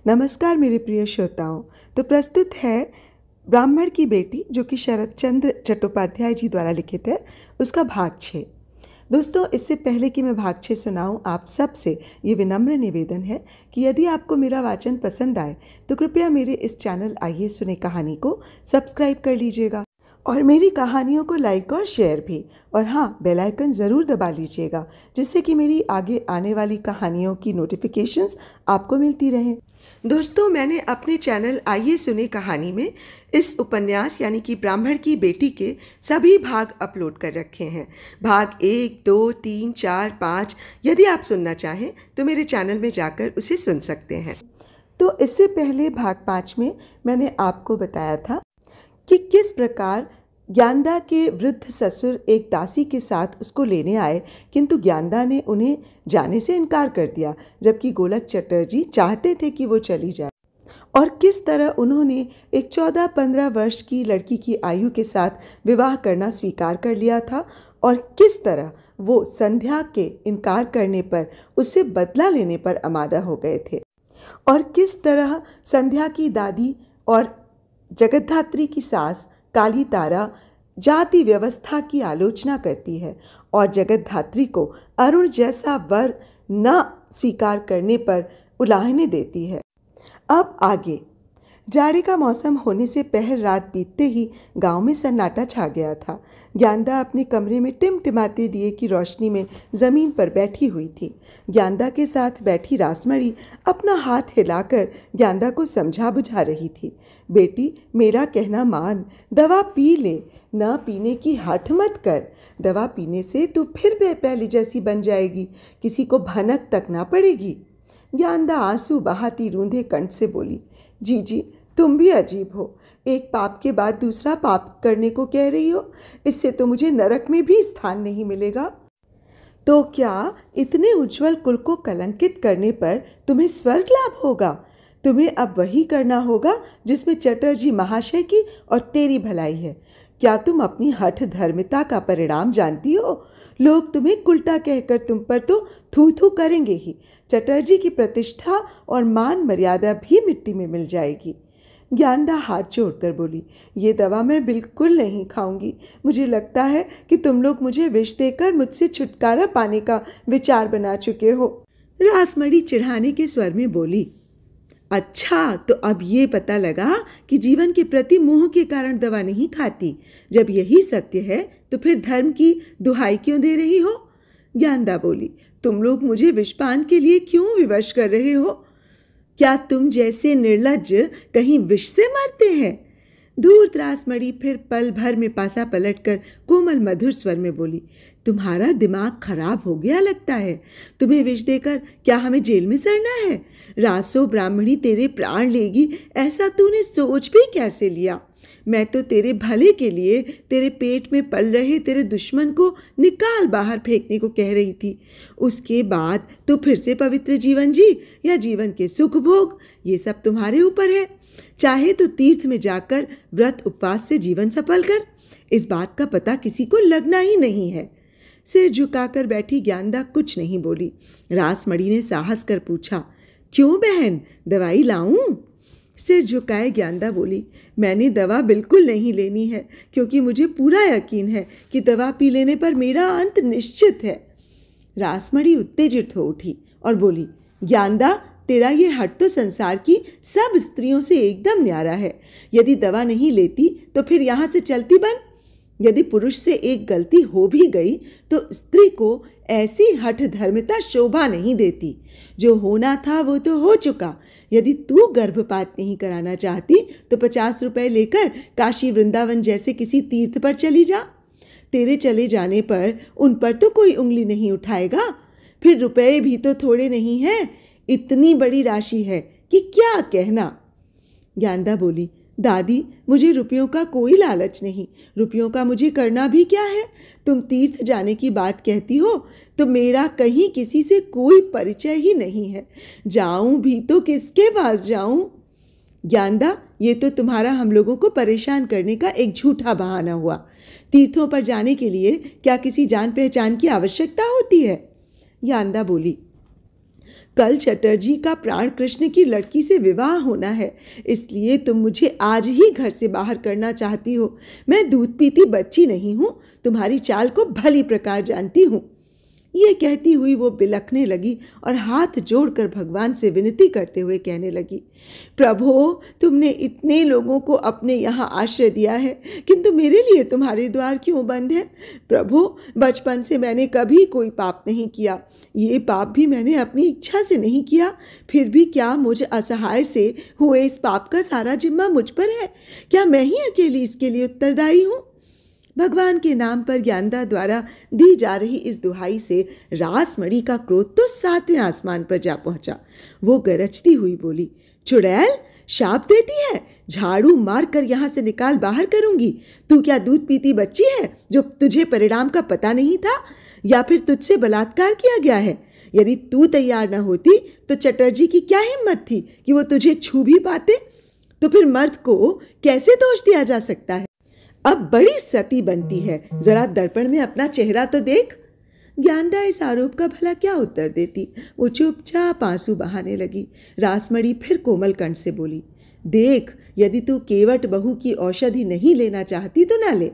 नमस्कार मेरे प्रिय श्रोताओं। तो प्रस्तुत है ब्राह्मण की बेटी, जो कि शरद चंद्र चट्टोपाध्याय जी द्वारा लिखित है, उसका भाग 6। दोस्तों, इससे पहले कि मैं भाग 6 सुनाऊं, आप सबसे ये विनम्र निवेदन है कि यदि आपको मेरा वाचन पसंद आए तो कृपया मेरे इस चैनल आइए सुने कहानी को सब्सक्राइब कर लीजिएगा और मेरी कहानियों को लाइक और शेयर भी। और हाँ, बेल आइकन ज़रूर दबा लीजिएगा, जिससे कि मेरी आगे आने वाली कहानियों की नोटिफिकेशंस आपको मिलती रहें। दोस्तों, मैंने अपने चैनल आइए सुने कहानी में इस उपन्यास यानी कि ब्राह्मण की बेटी के सभी भाग अपलोड कर रखे हैं। भाग 1, 2, 3, 4, 5 यदि आप सुनना चाहें तो मेरे चैनल में जाकर उसे सुन सकते हैं। तो इससे पहले भाग 5 में मैंने आपको बताया था कि किस प्रकार ज्ञानदा के वृद्ध ससुर एक दासी के साथ उसको लेने आए, किंतु ज्ञानदा ने उन्हें जाने से इनकार कर दिया, जबकि गोलक चटर्जी चाहते थे कि वो चली जाए। और किस तरह उन्होंने एक 14-15 वर्ष की लड़की की आयु के साथ विवाह करना स्वीकार कर लिया था, और किस तरह वो संध्या के इनकार करने पर उससे बदला लेने पर आमादा हो गए थे, और किस तरह संध्या की दादी और जगद्धात्री की सास काली तारा जाति व्यवस्था की आलोचना करती है और जगद्धात्री को अरुण जैसा वर न स्वीकार करने पर उलाहने देती है। अब आगे। जाड़े का मौसम होने से पहर रात बीतते ही गांव में सन्नाटा छा गया था। ज्ञानदा अपने कमरे में टिमटिमाते दिए की रोशनी में ज़मीन पर बैठी हुई थी। ज्ञानदा के साथ बैठी रासमणी अपना हाथ हिलाकर ज्ञानदा को समझा बुझा रही थी। बेटी, मेरा कहना मान, दवा पी ले, न पीने की हठ मत कर। दवा पीने से तू फिर पहले जैसी बन जाएगी, किसी को भनक तक ना पड़ेगी। ज्ञानदा आंसू बहाती रूंधे कंठ से बोली, जी तुम भी अजीब हो। एक पाप के बाद दूसरा पाप करने को कह रही हो। इससे तो मुझे नरक में भी स्थान नहीं मिलेगा। तो क्या इतने उज्जवल कुल को कलंकित करने पर तुम्हें स्वर्ग लाभ होगा? तुम्हें अब वही करना होगा जिसमें चटर्जी महाशय की और तेरी भलाई है। क्या तुम अपनी हठ धर्मिता का परिणाम जानती हो? लोग तुम्हें उल्टा कहकर तुम पर तो थू थू करेंगे ही। चटर्जी की प्रतिष्ठा और मान मर्यादा भी मिट्टी में मिल जाएगी। ज्ञानदा हाथ जोड़कर बोली, ये दवा मैं बिल्कुल नहीं खाऊंगी। मुझे लगता है कि तुम लोग मुझे विष देकर मुझसे छुटकारा पाने का विचार बना चुके हो। रासमणी चिढ़ाने के स्वर में बोली, अच्छा, तो अब ये पता लगा कि जीवन के प्रति मोह के कारण दवा नहीं खाती। जब यही सत्य है तो फिर धर्म की दुहाई क्यों दे रही हो? ज्ञानदा बोली, तुम लोग मुझे विषपान के लिए क्यों विवश कर रहे हो? क्या तुम जैसे निर्लज्ज कहीं विष से मरते हैं? धूर्त रासमणी फिर पल भर में पासा पलटकर कोमल मधुर स्वर में बोली, तुम्हारा दिमाग खराब हो गया लगता है। तुम्हें विष देकर क्या हमें जेल में सड़ना है? रासो ब्राह्मणी तेरे प्राण लेगी, ऐसा तूने सोच भी कैसे लिया? मैं तो तेरे भले के लिए तेरे पेट में पल रहे तेरे दुश्मन को निकाल बाहर फेंकने को कह रही थी। उसके बाद तो फिर से पवित्र जीवन जी या जीवन के सुख भोग, ये सब तुम्हारे ऊपर है। चाहे तो तीर्थ में जाकर व्रत उपवास से जीवन सफल कर। इस बात का पता किसी को लगना ही नहीं है। सिर झुकाकर बैठी ज्ञानदा कुछ नहीं बोली। रासमणी ने साहस कर पूछा, क्यों बहन, दवाई लाऊं? सिर झुकाए ज्ञानदा बोली, मैंने दवा बिल्कुल नहीं लेनी है, क्योंकि मुझे पूरा यकीन है कि दवा पी लेने पर मेरा अंत निश्चित है। रासमणी उत्तेजित हो उठी और बोली, ज्ञानदा, तेरा ये हट तो संसार की सब स्त्रियों से एकदम न्यारा है। यदि दवा नहीं लेती तो फिर यहाँ से चलती बन। यदि पुरुष से एक गलती हो भी गई तो स्त्री को ऐसी हठ धर्मिता शोभा नहीं देती। जो होना था वो तो हो चुका। यदि तू गर्भपात नहीं कराना चाहती तो 50 रुपए लेकर काशी वृंदावन जैसे किसी तीर्थ पर चली जा। तेरे चले जाने पर उन पर तो कोई उंगली नहीं उठाएगा। फिर रुपए भी तो थोड़े नहीं हैं, इतनी बड़ी राशि है कि क्या कहना। ज्ञानदा बोली, दादी, मुझे रुपयों का कोई लालच नहीं। रुपयों का मुझे करना भी क्या है? तुम तीर्थ जाने की बात कहती हो तो मेरा कहीं किसी से कोई परिचय ही नहीं है। जाऊं भी तो किसके पास जाऊं? ज्ञानदा, ये तो तुम्हारा हम लोगों को परेशान करने का एक झूठा बहाना हुआ। तीर्थों पर जाने के लिए क्या किसी जान पहचान की आवश्यकता होती है? ज्ञानदा बोली, कल चटर्जी का प्राण कृष्ण की लड़की से विवाह होना है, इसलिए तुम मुझे आज ही घर से बाहर करना चाहती हो। मैं दूध पीती बच्ची नहीं हूँ, तुम्हारी चाल को भली प्रकार जानती हूँ। ये कहती हुई वो बिलखने लगी और हाथ जोड़कर भगवान से विनती करते हुए कहने लगी, प्रभु, तुमने इतने लोगों को अपने यहाँ आश्रय दिया है, किंतु मेरे लिए तुम्हारे द्वार क्यों बंद है? प्रभु, बचपन से मैंने कभी कोई पाप नहीं किया, ये पाप भी मैंने अपनी इच्छा से नहीं किया, फिर भी क्या मुझ असहाय से हुए इस पाप का सारा जिम्मा मुझ पर है? क्या मैं ही अकेली इसके लिए उत्तरदायी हूँ? भगवान के नाम पर ज्ञानदा द्वारा दी जा रही इस दुहाई से रासमणी का क्रोध तो 7वें आसमान पर जा पहुंचा। वो गरजती हुई बोली, चुड़ैल, शाप देती है, झाड़ू मार कर यहाँ से निकाल बाहर करूंगी। तू क्या दूध पीती बच्ची है जो तुझे परिणाम का पता नहीं था, या फिर तुझसे बलात्कार किया गया है? यदि तू तैयार न होती तो चटर्जी की क्या हिम्मत थी कि वो तुझे छू भी पाते? तो फिर मर्द को कैसे दोष दिया जा सकता है? अब बड़ी सती बनती है, जरा दर्पण में अपना चेहरा तो देख। ज्ञानदा इस आरोप का भला क्या उत्तर देती? वो चुपचाप आंसू बहाने लगी। रासमणी फिर कोमल कंठ से बोली, देख, यदि तू केवट बहू की औषधि नहीं लेना चाहती तो ना ले।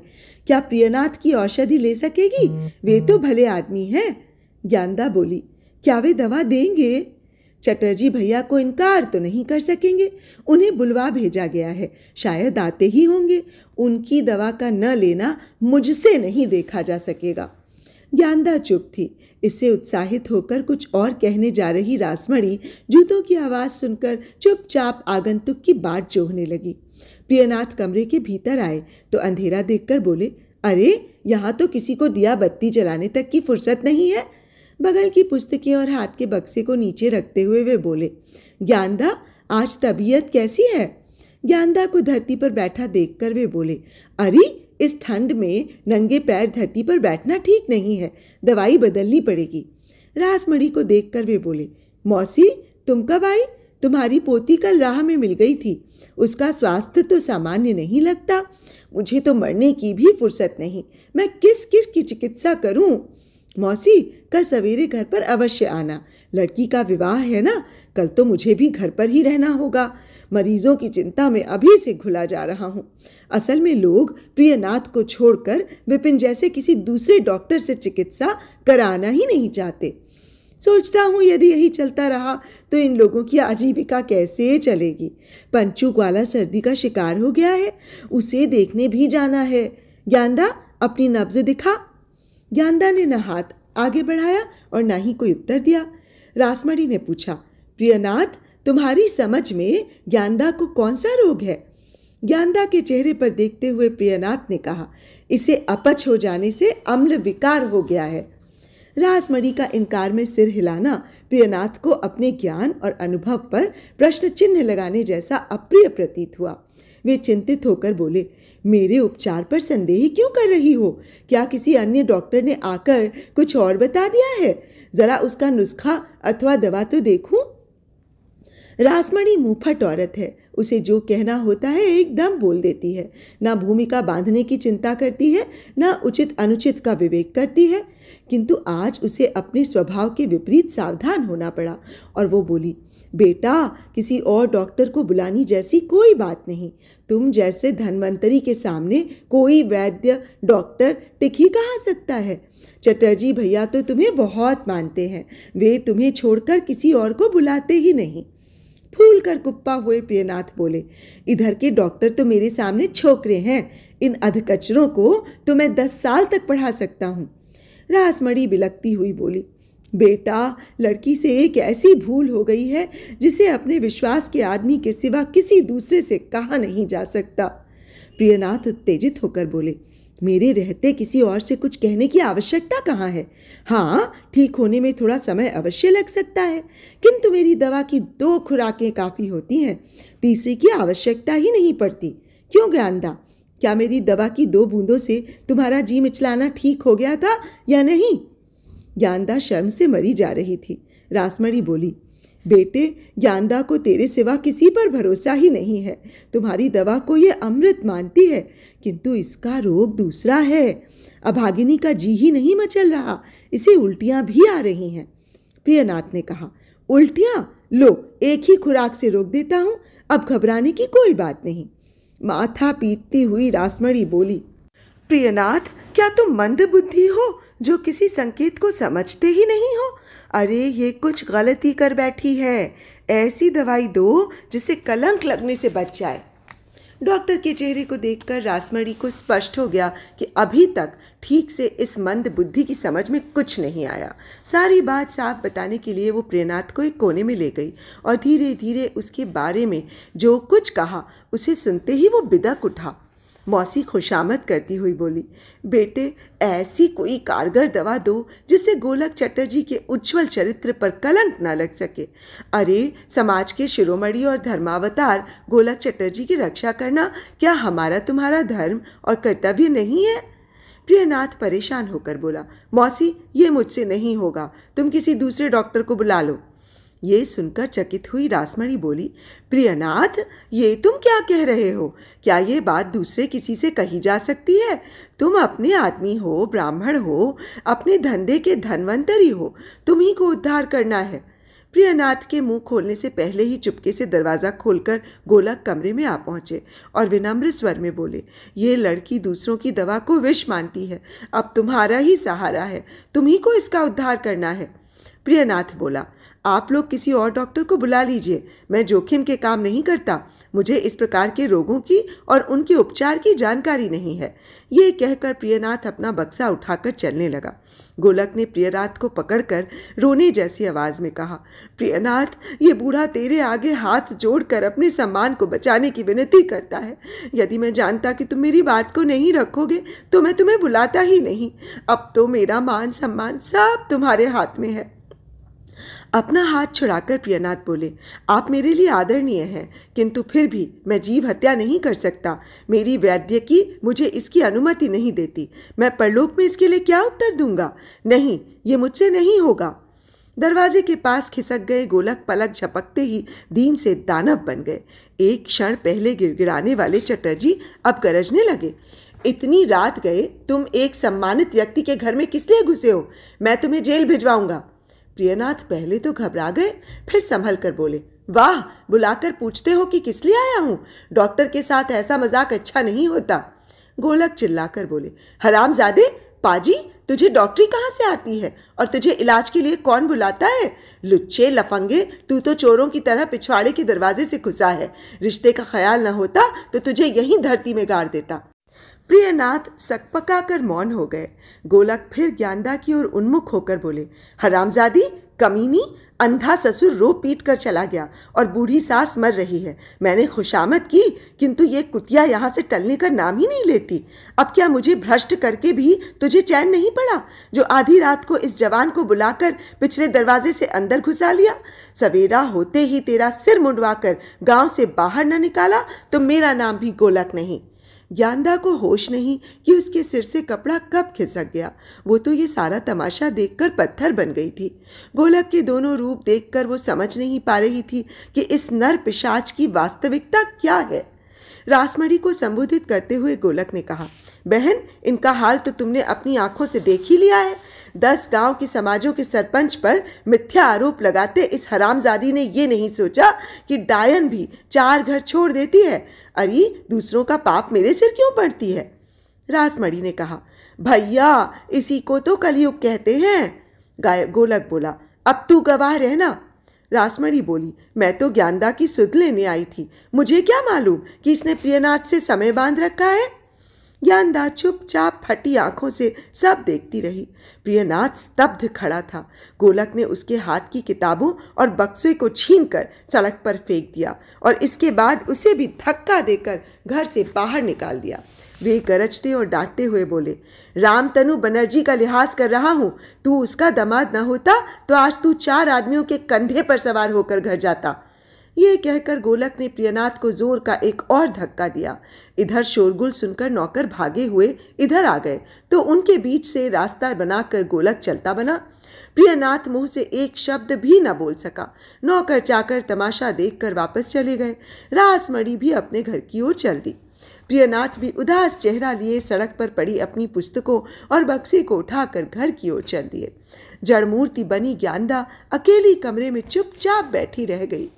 क्या प्रियनाथ की औषधि ले सकेगी? वे तो भले आदमी हैं। ज्ञानदा बोली, क्या वे दवा देंगे? चटर्जी भैया को इनकार तो नहीं कर सकेंगे, उन्हें बुलवा भेजा गया है, शायद आते ही होंगे। उनकी दवा का न लेना मुझसे नहीं देखा जा सकेगा। ज्ञानदा चुप थी। इससे उत्साहित होकर कुछ और कहने जा रही रासमणी जूतों की आवाज़ सुनकर चुपचाप आगंतुक की बाट जोहने लगी। प्रियनाथ कमरे के भीतर आए तो अंधेरा देखकर बोले, अरे, यहाँ तो किसी को दिया बत्ती जलाने तक की फुर्सत नहीं है। बगल की पुस्तकें और हाथ के बक्से को नीचे रखते हुए वे बोले, ज्ञानदा, आज तबीयत कैसी है? ज्ञानदा को धरती पर बैठा देखकर वे बोले, अरे, इस ठंड में नंगे पैर धरती पर बैठना ठीक नहीं है, दवाई बदलनी पड़ेगी। रासमणी को देखकर वे बोले, मौसी, तुम कब आई? तुम्हारी पोती कल राह में मिल गई थी, उसका स्वास्थ्य तो सामान्य नहीं लगता। मुझे तो मरने की भी फुर्सत नहीं, मैं किस किस की चिकित्सा करूं? मौसी, कल सवेरे घर पर अवश्य आना, लड़की का विवाह है ना, कल तो मुझे भी घर पर ही रहना होगा। मरीजों की चिंता में अभी से घुला जा रहा हूँ। असल में लोग प्रियनाथ को छोड़कर विपिन जैसे किसी दूसरे डॉक्टर से चिकित्सा कराना ही नहीं चाहते। सोचता हूँ यदि यही चलता रहा तो इन लोगों की आजीविका कैसे चलेगी। पंचू ग्वाला सर्दी का शिकार हो गया है, उसे देखने भी जाना है। ज्ञानदा, अपनी नब्ज दिखा। ज्ञानदा ने न हाथ आगे बढ़ाया और न ही कोई उत्तर दिया। रासमणी ने पूछा, प्रियनाथ, तुम्हारी समझ में ज्ञानदा को कौन सा रोग है? ज्ञानदा के चेहरे पर देखते हुए प्रियनाथ ने कहा, इसे अपच हो जाने से अम्ल विकार हो गया है। रासमणी का इनकार में सिर हिलाना प्रियनाथ को अपने ज्ञान और अनुभव पर प्रश्न चिन्ह लगाने जैसा अप्रिय प्रतीत हुआ। वे चिंतित होकर बोले, मेरे उपचार पर संदेह क्यों कर रही हो? क्या किसी अन्य डॉक्टर ने आकर कुछ और बता दिया है? जरा उसका नुस्खा अथवा दवा तो देखूं। रासमणी मुंहफट औरत है, उसे जो कहना होता है एकदम बोल देती है। ना भूमिका बांधने की चिंता करती है, ना उचित अनुचित का विवेक करती है। किंतु आज उसे अपने स्वभाव के विपरीत सावधान होना पड़ा और वो बोली, बेटा, किसी और डॉक्टर को बुलानी जैसी कोई बात नहीं। तुम जैसे धन्वंतरी के सामने कोई वैद्य डॉक्टर टिक ही कहाँ सकता है। चटर्जी भैया तो तुम्हें बहुत मानते हैं, वे तुम्हें छोड़कर किसी और को बुलाते ही नहीं। फूल कर कुप्पा हुए प्रियनाथ बोले, इधर के डॉक्टर तो मेरे सामने छोकरे हैं, इन अधकचरों को तो मैं 10 साल तक पढ़ा सकता हूँ। रासमणी बिलकती हुई बोली, बेटा, लड़की से एक ऐसी भूल हो गई है जिसे अपने विश्वास के आदमी के सिवा किसी दूसरे से कहा नहीं जा सकता। प्रियनाथ उत्तेजित होकर बोले, मेरे रहते किसी और से कुछ कहने की आवश्यकता कहाँ है? हाँ, ठीक होने में थोड़ा समय अवश्य लग सकता है, किंतु मेरी दवा की 2 खुराकें काफ़ी होती हैं, तीसरी की आवश्यकता ही नहीं पड़ती। क्यों ज्ञानदा, क्या मेरी दवा की 2 बूंदों से तुम्हारा जी मिचलाना ठीक हो गया था या नहीं? ज्ञानदा शर्म से मरी जा रही थी। रासमणी बोली, बेटे, ज्ञानदा को तेरे सिवा किसी पर भरोसा ही नहीं है। तुम्हारी दवा को ये अमृत मानती है, किंतु इसका रोग दूसरा है। अभागिनी का जी ही नहीं मचल रहा, इसे उल्टियां भी आ रही हैं। प्रियनाथ ने कहा, उल्टियां? लो, एक ही खुराक से रोक देता हूँ, अब घबराने की कोई बात नहीं। माथा पीटती हुई रासमणी बोली, प्रियनाथ, क्या तुम मंद बुद्धि हो जो किसी संकेत को समझते ही नहीं हो? अरे ये कुछ गलती कर बैठी है, ऐसी दवाई दो जिससे कलंक लगने से बच जाए। डॉक्टर के चेहरे को देखकर रासमणी को स्पष्ट हो गया कि अभी तक ठीक से इस मंद बुद्धि की समझ में कुछ नहीं आया। सारी बात साफ बताने के लिए वो प्रियनाथ को एक कोने में ले गई और धीरे धीरे उसके बारे में जो कुछ कहा उसे सुनते ही वो बिदक उठा। मौसी खुशामद करती हुई बोली, बेटे, ऐसी कोई कारगर दवा दो जिससे गोलक चटर्जी के उज्जवल चरित्र पर कलंक न लग सके। अरे, समाज के शिरोमणि और धर्मावतार गोलक चटर्जी की रक्षा करना क्या हमारा तुम्हारा धर्म और कर्तव्य नहीं है? प्रियनाथ परेशान होकर बोला, मौसी, ये मुझसे नहीं होगा, तुम किसी दूसरे डॉक्टर को बुला लो। ये सुनकर चकित हुई रासमणी बोली, प्रियनाथ, ये तुम क्या कह रहे हो? क्या ये बात दूसरे किसी से कही जा सकती है? तुम अपने आदमी हो, ब्राह्मण हो, अपने धंधे के धनवंतरी हो, तुम्ही को उद्धार करना है। प्रियनाथ के मुंह खोलने से पहले ही चुपके से दरवाज़ा खोलकर गोलक कमरे में आ पहुंचे और विनम्र स्वर में बोले, ये लड़की दूसरों की दवा को विष मानती है, अब तुम्हारा ही सहारा है, तुम्ही को इसका उद्धार करना है। प्रियनाथ बोला, आप लोग किसी और डॉक्टर को बुला लीजिए, मैं जोखिम के काम नहीं करता, मुझे इस प्रकार के रोगों की और उनके उपचार की जानकारी नहीं है। ये कहकर प्रियनाथ अपना बक्सा उठाकर चलने लगा। गोलक ने प्रियनाथ को पकड़कर रोने जैसी आवाज में कहा, प्रियनाथ, ये बूढ़ा तेरे आगे हाथ जोड़कर अपने सम्मान को बचाने की विनती करता है। यदि मैं जानता कि तुम मेरी बात को नहीं रखोगे तो मैं तुम्हें बुलाता ही नहीं। अब तो मेरा मान सम्मान सब तुम्हारे हाथ में है। अपना हाथ छुड़ाकर प्रियनाथ बोले, आप मेरे लिए आदरणीय हैं, किंतु फिर भी मैं जीव हत्या नहीं कर सकता। मेरी वैद्य की मुझे इसकी अनुमति नहीं देती। मैं परलोक में इसके लिए क्या उत्तर दूंगा? नहीं, ये मुझसे नहीं होगा। दरवाजे के पास खिसक गए गोलक पलक झपकते ही दीन से दानव बन गए। एक क्षण पहले गिड़गिड़ाने वाले चटर्जी अब गरजने लगे, इतनी रात गए तुम एक सम्मानित व्यक्ति के घर में किस लिए घुसे हो? मैं तुम्हें जेल भिजवाऊंगा। प्रियनाथ पहले तो घबरा गए, फिर संभल कर बोले, वाह, बुलाकर पूछते हो कि किस लिए आया हूँ? डॉक्टर के साथ ऐसा मजाक अच्छा नहीं होता। गोलक चिल्लाकर बोले, हरामजादे, पाजी, तुझे डॉक्टरी कहाँ से आती है और तुझे इलाज के लिए कौन बुलाता है? लुच्चे लफंगे, तू तो चोरों की तरह पिछवाड़े के दरवाजे से घुसा है। रिश्ते का ख्याल न होता तो तुझे यहीं धरती में गाड़ देता। प्रियनाथ सकपकाकर मौन हो गए। गोलक फिर ज्ञानदा की ओर उन्मुख होकर बोले, हरामजादी, कमीनी, अंधा ससुर रो पीट कर चला गया और बूढ़ी सास मर रही है। मैंने खुशामद की, किंतु ये कुतिया यहाँ से टलने का नाम ही नहीं लेती। अब क्या मुझे भ्रष्ट करके भी तुझे चैन नहीं पड़ा, जो आधी रात को इस जवान को बुलाकर पिछले दरवाजे से अंदर घुसा लिया? सवेरा होते ही तेरा सिर मुंडवाकर गांव से बाहर न निकाला तो मेरा नाम भी गोलक नहीं। ज्ञानदा को होश नहीं कि उसके सिर से कपड़ा कब खिसक गया। वो तो ये सारा तमाशा देखकर पत्थर बन गई थी। गोलक के दोनों रूप देखकर वो समझ नहीं पा रही थी कि इस नर पिशाच की वास्तविकता क्या है। रासमणी को संबोधित करते हुए गोलक ने कहा, बहन, इनका हाल तो तुमने अपनी आंखों से देख ही लिया है। 10 गांव के समाजों के सरपंच पर मिथ्या आरोप लगाते इस हरामजादी ने ये नहीं सोचा कि डायन भी 4 घर छोड़ देती है। अरे, दूसरों का पाप मेरे सिर क्यों पड़ती है? रासमणी ने कहा, भैया, इसी को तो कलयुग कहते हैं। गोलक बोला, अब तू गवाह रहना। रासमणी बोली, मैं तो ज्ञानदा की सुध लेने आई थी, मुझे क्या मालूम कि इसने प्रियनाथ से समय बांध रखा है। ज्ञानदा चुपचाप फटी आंखों से सब देखती रही। प्रियनाथ स्तब्ध खड़ा था। गोलक ने उसके हाथ की किताबों और बक्से को छीनकर सड़क पर फेंक दिया और इसके बाद उसे भी धक्का देकर घर से बाहर निकाल दिया। वे गरजते और डांटते हुए बोले, रामतनु बनर्जी का लिहाज कर रहा हूँ, तू उसका दामाद न होता तो आज तू 4 आदमियों के कंधे पर सवार होकर घर जाता। ये कहकर गोलक ने प्रियनाथ को जोर का एक और धक्का दिया। इधर शोरगुल सुनकर नौकर भागे हुए इधर आ गए तो उनके बीच से रास्ता बनाकर गोलक चलता बना। प्रियनाथ मुंह से एक शब्द भी न बोल सका। नौकर चाकर तमाशा देखकर वापस चले गए। रासमणी भी अपने घर की ओर चल दी। प्रियनाथ भी उदास चेहरा लिए सड़क पर पड़ी अपनी पुस्तकों और बक्से को उठाकर घर की ओर चल दिए। जड़मूर्ति बनी ज्ञानदा अकेली कमरे में चुपचाप बैठी रह गई।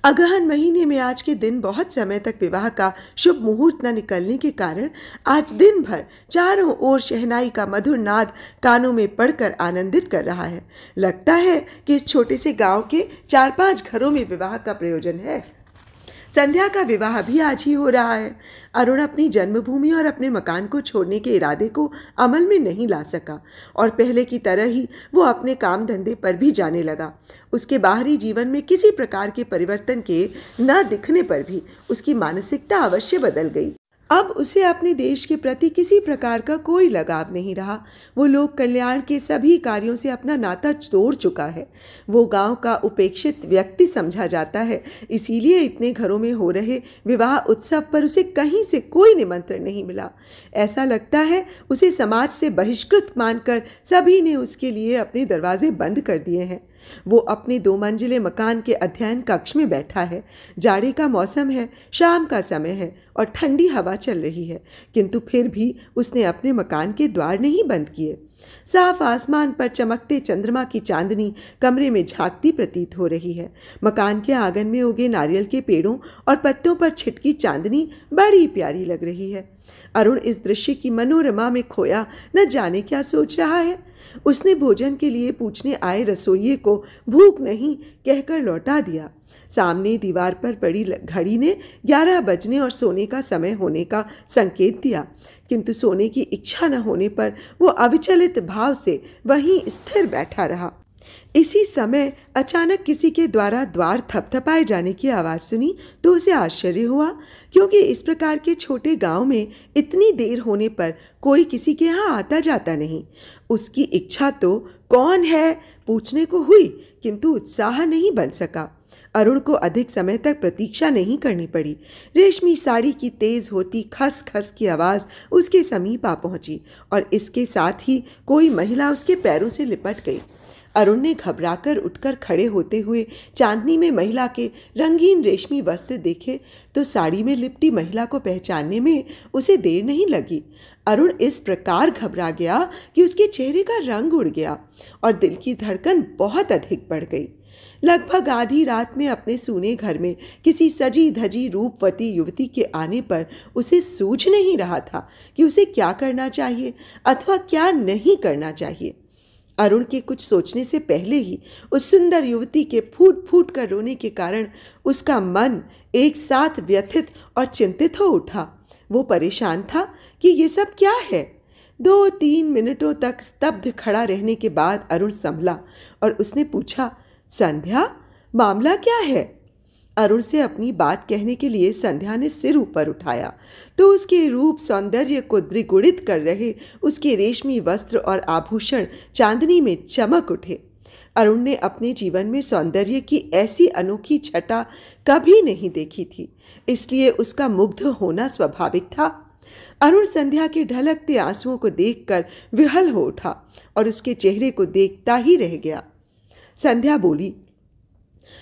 अगहन महीने में आज के दिन बहुत समय तक विवाह का शुभ मुहूर्त न निकलने के कारण आज दिन भर चारों ओर शहनाई का मधुर नाद कानों में पड़कर आनंदित कर रहा है। लगता है कि इस छोटे से गांव के 4-5 घरों में विवाह का प्रयोजन है। संध्या का विवाह भी आज ही हो रहा है। अरुण अपनी जन्मभूमि और अपने मकान को छोड़ने के इरादे को अमल में नहीं ला सका और पहले की तरह ही वो अपने काम धंधे पर भी जाने लगा। उसके बाहरी जीवन में किसी प्रकार के परिवर्तन के न दिखने पर भी उसकी मानसिकता अवश्य बदल गई। अब उसे अपने देश के प्रति किसी प्रकार का कोई लगाव नहीं रहा। वो लोक कल्याण के सभी कार्यों से अपना नाता तोड़ चुका है। वो गांव का उपेक्षित व्यक्ति समझा जाता है। इसीलिए इतने घरों में हो रहे विवाह उत्सव पर उसे कहीं से कोई निमंत्रण नहीं मिला। ऐसा लगता है उसे समाज से बहिष्कृत मानकर सभी ने उसके लिए अपने दरवाजे बंद कर दिए हैं। वो अपने 2 मंजिले मकान के अध्ययन कक्ष में बैठा है। जाड़े का मौसम है, शाम का समय है और ठंडी हवा चल रही है, किंतु फिर भी उसने अपने मकान के द्वार नहीं बंद किए। साफ आसमान पर चमकते चंद्रमा की चांदनी कमरे में झांकती प्रतीत हो रही है। मकान के आंगन में उगे नारियल के पेड़ों और पत्तों पर छिटकी चांदनी बड़ी प्यारी लग रही है। अरुण इस दृश्य की मनोरमा में खोया न जाने क्या सोच रहा है। उसने भोजन के लिए पूछने आए रसोइये को भूख नहीं कहकर लौटा दिया। सामने दीवार पर पड़ी घड़ी ने 11 बजने और सोने का समय होने का संकेत दिया, किंतु सोने की इच्छा न होने पर वो अविचलित भाव से वहीं स्थिर बैठा रहा। इसी समय अचानक किसी के द्वारा द्वार थपथपाए जाने की आवाज़ सुनी तो उसे आश्चर्य हुआ, क्योंकि इस प्रकार के छोटे गांव में इतनी देर होने पर कोई किसी के यहाँ आता जाता नहीं। उसकी इच्छा तो कौन है पूछने को हुई, किंतु उत्साह नहीं बन सका। अरुण को अधिक समय तक प्रतीक्षा नहीं करनी पड़ी। रेशमी साड़ी की तेज होती खस खस की आवाज़ उसके समीप आ पहुंची और इसके साथ ही कोई महिला उसके पैरों से लिपट गई। अरुण ने घबराकर उठकर खड़े होते हुए चांदनी में महिला के रंगीन रेशमी वस्त्र देखे तो साड़ी में लिपटी महिला को पहचानने में उसे देर नहीं लगी। अरुण इस प्रकार घबरा गया कि उसके चेहरे का रंग उड़ गया और दिल की धड़कन बहुत अधिक बढ़ गई। लगभग आधी रात में अपने सूने घर में किसी सजी धजी रूपवती युवती के आने पर उसे सूझ नहीं रहा था कि उसे क्या करना चाहिए अथवा क्या नहीं करना चाहिए। अरुण के कुछ सोचने से पहले ही उस सुंदर युवती के फूट फूट कर रोने के कारण उसका मन एक साथ व्यथित और चिंतित हो उठा। वो परेशान था कि ये सब क्या है। 2-3 मिनटों तक स्तब्ध खड़ा रहने के बाद अरुण संभला और उसने पूछा, संध्या, मामला क्या है? अरुण से अपनी बात कहने के लिए संध्या ने सिर ऊपर उठाया तो उसके रूप सौंदर्य को द्विगुणित कर रहे उसके रेशमी वस्त्र और आभूषण चांदनी में चमक उठे। अरुण ने अपने जीवन में सौंदर्य की ऐसी अनोखी छटा कभी नहीं देखी थी, इसलिए उसका मुग्ध होना स्वाभाविक था। अरुण संध्या के ढलकते आंसुओं को देखकर विहल हो उठा और उसके चेहरे को देखता ही रह गया। संध्या बोली,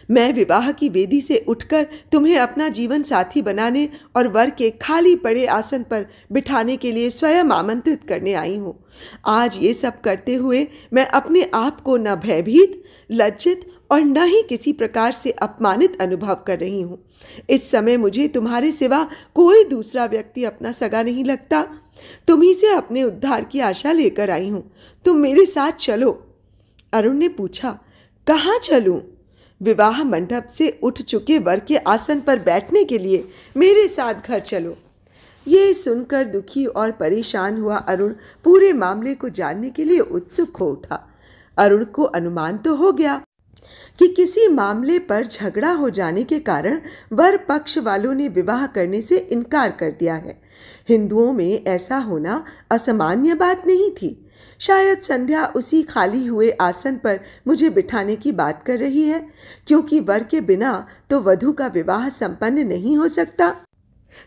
मैं विवाह की वेदी से उठकर तुम्हें अपना जीवन साथी बनाने और वर के खाली पड़े आसन पर बिठाने के लिए स्वयं आमंत्रित करने आई हूँ। आज ये सब करते हुए मैं अपने आप को न भयभीत, लज्जित और न ही किसी प्रकार से अपमानित अनुभव कर रही हूँ। इस समय मुझे तुम्हारे सिवा कोई दूसरा व्यक्ति अपना सगा नहीं लगता। तुम्ही से अपने उद्धार की आशा लेकर आई हूँ, तुम मेरे साथ चलो। अरुण ने पूछा, कहाँ चलूँ? विवाह मंडप से उठ चुके वर के आसन पर बैठने के लिए मेरे साथ घर चलो। ये सुनकर दुखी और परेशान हुआ अरुण पूरे मामले को जानने के लिए उत्सुक हो उठा। अरुण को अनुमान तो हो गया कि किसी मामले पर झगड़ा हो जाने के कारण वर पक्ष वालों ने विवाह करने से इनकार कर दिया है। हिंदुओं में ऐसा होना असामान्य बात नहीं थी। शायद संध्या उसी खाली हुए आसन पर मुझे बिठाने की बात कर रही है, क्योंकि वर के बिना तो वधू का विवाह संपन्न नहीं हो सकता।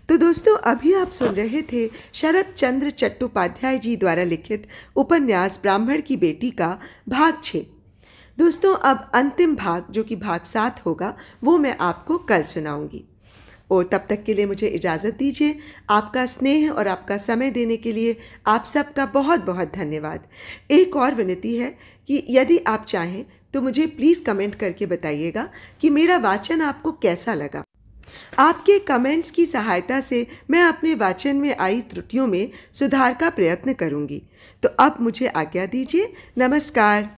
तो दोस्तों, अभी आप सुन रहे थे शरत चंद्र चट्टोपाध्याय जी द्वारा लिखित उपन्यास ब्राह्मण की बेटी का भाग 6। दोस्तों, अब अंतिम भाग जो कि भाग 7 होगा वो मैं आपको कल सुनाऊंगी। और तब तक के लिए मुझे इजाज़त दीजिए। आपका स्नेह और आपका समय देने के लिए आप सबका बहुत बहुत धन्यवाद। एक और विनती है कि यदि आप चाहें तो मुझे प्लीज़ कमेंट करके बताइएगा कि मेरा वाचन आपको कैसा लगा। आपके कमेंट्स की सहायता से मैं अपने वाचन में आई त्रुटियों में सुधार का प्रयत्न करूंगी। तो अब मुझे आज्ञा दीजिए। नमस्कार।